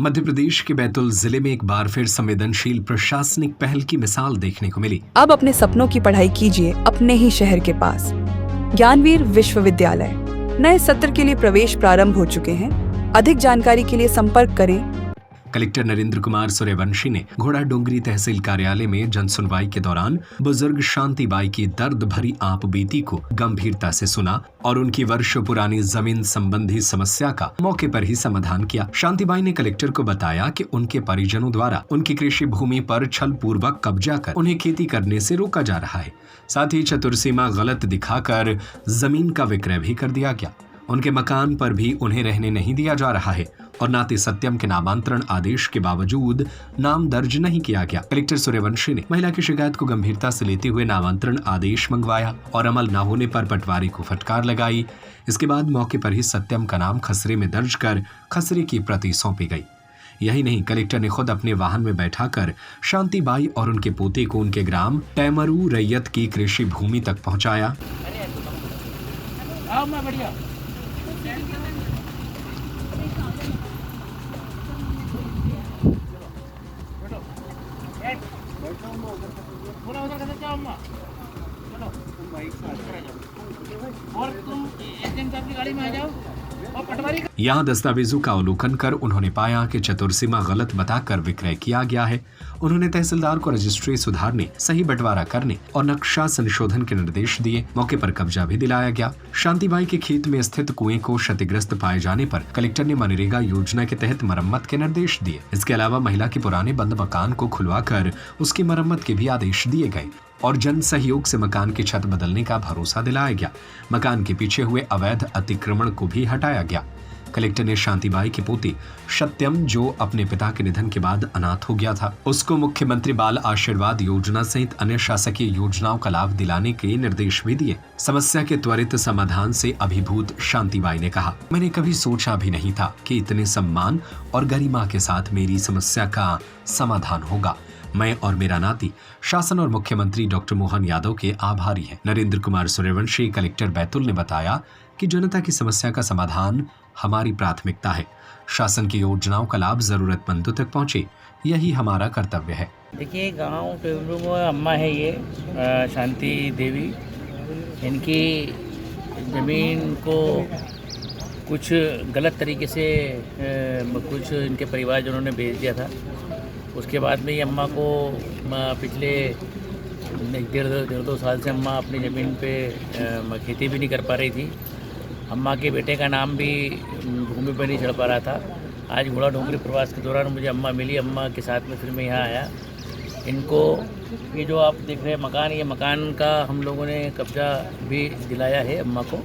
मध्य प्रदेश के बैतूल जिले में एक बार फिर संवेदनशील प्रशासनिक पहल की मिसाल देखने को मिली। अब अपने सपनों की पढ़ाई कीजिए अपने ही शहर के पास। ज्ञानवीर विश्वविद्यालय नए सत्र के लिए प्रवेश प्रारंभ हो चुके हैं। अधिक जानकारी के लिए संपर्क करें। कलेक्टर नरेंद्र कुमार सूर्यवंशी ने घोड़ा डोंगरी तहसील कार्यालय में जन सुनवाई के दौरान बुजुर्ग शांति बाई की दर्द भरी आप बीती को गंभीरता से सुना और उनकी वर्षों पुरानी जमीन संबंधी समस्या का मौके पर ही समाधान किया। शांति बाई ने कलेक्टर को बताया कि उनके परिजनों द्वारा उनकी कृषि भूमि पर छल पूर्वक कब्जा कर उन्हें खेती करने से रोका जा रहा है। साथ ही चतुर्सीमा गलत दिखाकर जमीन का विक्रय भी कर दिया गया। उनके मकान पर भी उन्हें रहने नहीं दिया जा रहा है और नाते सत्यम के नामांतरण आदेश के बावजूद नाम दर्ज नहीं किया गया। कलेक्टर सूर्यवंशी ने महिला की शिकायत को गंभीरता से लेते हुए नामांतरण आदेश मंगवाया और अमल न होने पर पटवारी को फटकार लगाई। इसके बाद मौके पर ही सत्यम का नाम खसरे में दर्ज कर खसरे की प्रति सौंपी गई। यही नहीं, कलेक्टर ने खुद अपने वाहन में बैठाकर शांति बाई और उनके पोते को उनके ग्राम टैमरू रैयत की कृषि भूमि तक पहुँचाया। और तुम एक दिन अपनी गाड़ी में आ जाओ और पटवारी। यहाँ दस्तावेजों का अवलोकन कर उन्होंने पाया कि चतुर्सीमा गलत बताकर विक्रय किया गया है। उन्होंने तहसीलदार को रजिस्ट्री सुधारने, सही बंटवारा करने और नक्शा संशोधन के निर्देश दिए। मौके पर कब्जा भी दिलाया गया। शांति बाई के खेत में स्थित कुएं को क्षतिग्रस्त पाए जाने पर कलेक्टर ने मनरेगा योजना के तहत मरम्मत के निर्देश दिए। इसके अलावा महिला के पुराने बंद मकान को खुलवाकर उसकी मरम्मत के भी आदेश दिए गए और जन सहयोग से मकान की छत बदलने का भरोसा दिलाया गया। मकान के पीछे हुए अवैध अतिक्रमण को भी हटाया गया। कलेक्टर ने शांति बाई के पोते सत्यम, जो अपने पिता के निधन के बाद अनाथ हो गया था, उसको मुख्यमंत्री बाल आशीर्वाद योजना सहित अन्य शासकीय योजनाओं का लाभ दिलाने के निर्देश भी दिए। समस्या के त्वरित समाधान से अभिभूत शांति बाई ने कहा, मैंने कभी सोचा भी नहीं था कि इतने सम्मान और गरिमा के साथ मेरी समस्या का समाधान होगा। मैं और मेरा नाती शासन और मुख्यमंत्री डॉक्टर मोहन यादव के आभारी हैं। नरेंद्र कुमार सूर्यवंशी, कलेक्टर बैतूल ने बताया कि जनता की समस्या का समाधान हमारी प्राथमिकता है। शासन की योजनाओं का लाभ जरूरतमंदों तक पहुंचे, यही हमारा कर्तव्य है। देखिए, गांव टेमरू में अम्मा है ये शांति देवी। इनकी ज़मीन को कुछ गलत तरीके से कुछ इनके परिवारजनों ने बेच दिया था। उसके बाद में ये अम्मा को पिछले 1.5-2 साल से अम्मा अपनी ज़मीन पे खेती भी नहीं कर पा रही थी। अम्मा के बेटे का नाम भी भूमि पर नहीं चढ़ पा रहा था। आज घोड़ा डोंगरी प्रवास के दौरान मुझे अम्मा मिली। अम्मा के साथ में फिर मैं यहाँ आया। इनको ये जो आप देख रहे हैं मकान, ये मकान का हम लोगों ने कब्जा भी दिलाया है अम्मा को,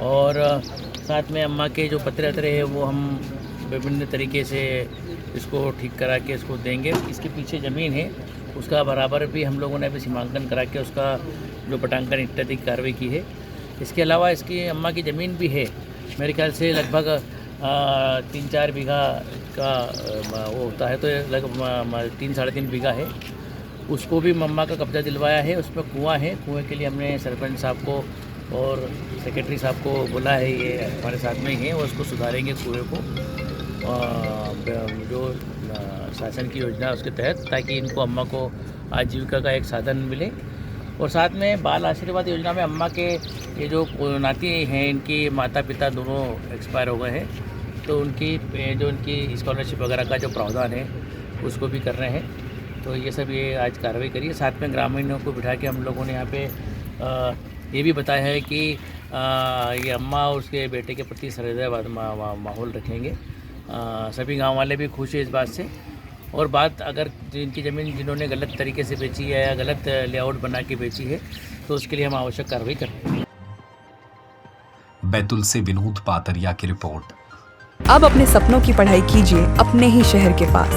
और साथ में अम्मा के जो पत्रे अतरे हैं वो हम विभिन्न तरीके से इसको ठीक करा के इसको देंगे। इसके पीछे ज़मीन है, उसका बराबर भी हम लोगों ने अभी सीमांकन करा के उसका जो पटांकन इत्यादि की कार्रवाई की है। इसके अलावा इसकी अम्मा की ज़मीन भी है, मेरे ख्याल से लगभग 3-4 बीघा का वो होता है, तो लगभग 3-3.5 बीघा है। उसको भी अम्मा का कब्जा दिलवाया है। उसमें कुआं है, कुएं के लिए हमने सरपंच साहब को और सेक्रेटरी साहब को बोला है, ये हमारे साथ में ही है, और उसको सुधारेंगे कुएं को जो शासन की योजना है उसके तहत, ताकि इनको अम्मा को आजीविका का एक साधन मिले। और साथ में बाल आशीर्वाद योजना में अम्मा के ये जो नाती हैं, इनकी माता पिता दोनों एक्सपायर हो गए हैं, तो उनकी जो उनकी स्कॉलरशिप वगैरह का जो प्रावधान है उसको भी कर रहे हैं। तो ये सब ये आज कार्रवाई करिए। साथ में ग्रामीणों को बिठा के हम लोगों ने यहाँ पे ये भी बताया है कि ये अम्मा और उसके बेटे के प्रति सहृदय माहौल रखेंगे। सभी गांव वाले भी खुश हैं इस बात से। और बात अगर जिनकी ज़मीन जिन्होंने गलत तरीके से बेची है या गलत लेआउट बना के बेची है, तो उसके लिए हम आवश्यक कार्रवाई करेंगे। बैतूल से विनोद पातरिया की रिपोर्ट। अब अपने सपनों की पढ़ाई कीजिए अपने ही शहर के पास।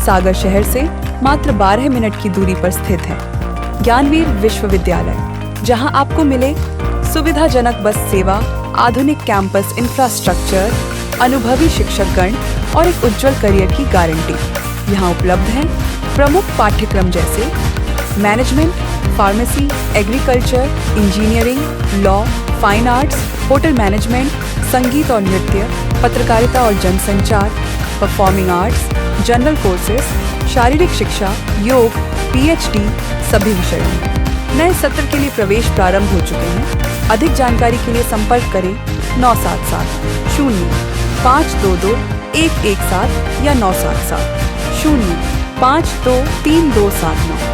सागर शहर से मात्र 12 मिनट की दूरी पर स्थित है ज्ञानवीर विश्वविद्यालय, जहां आपको मिले सुविधाजनक बस सेवा, आधुनिक कैंपस इंफ्रास्ट्रक्चर, अनुभवी शिक्षकगण और एक उज्जवल करियर की गारंटी। यहाँ उपलब्ध हैं प्रमुख पाठ्यक्रम जैसे management, pharmacy, agriculture, engineering, law, fine arts, hotel management, संगीत और नृत्य, पत्रकारिता और जनसंचार, परफॉर्मिंग आर्ट्स, जनरल कोर्सेज, शारीरिक शिक्षा, योग, PhD सभी विषयों में। नए सत्र के लिए प्रवेश प्रारंभ हो चुके हैं। अधिक जानकारी के लिए संपर्क करें 977-0522-117 या 977-0523-279।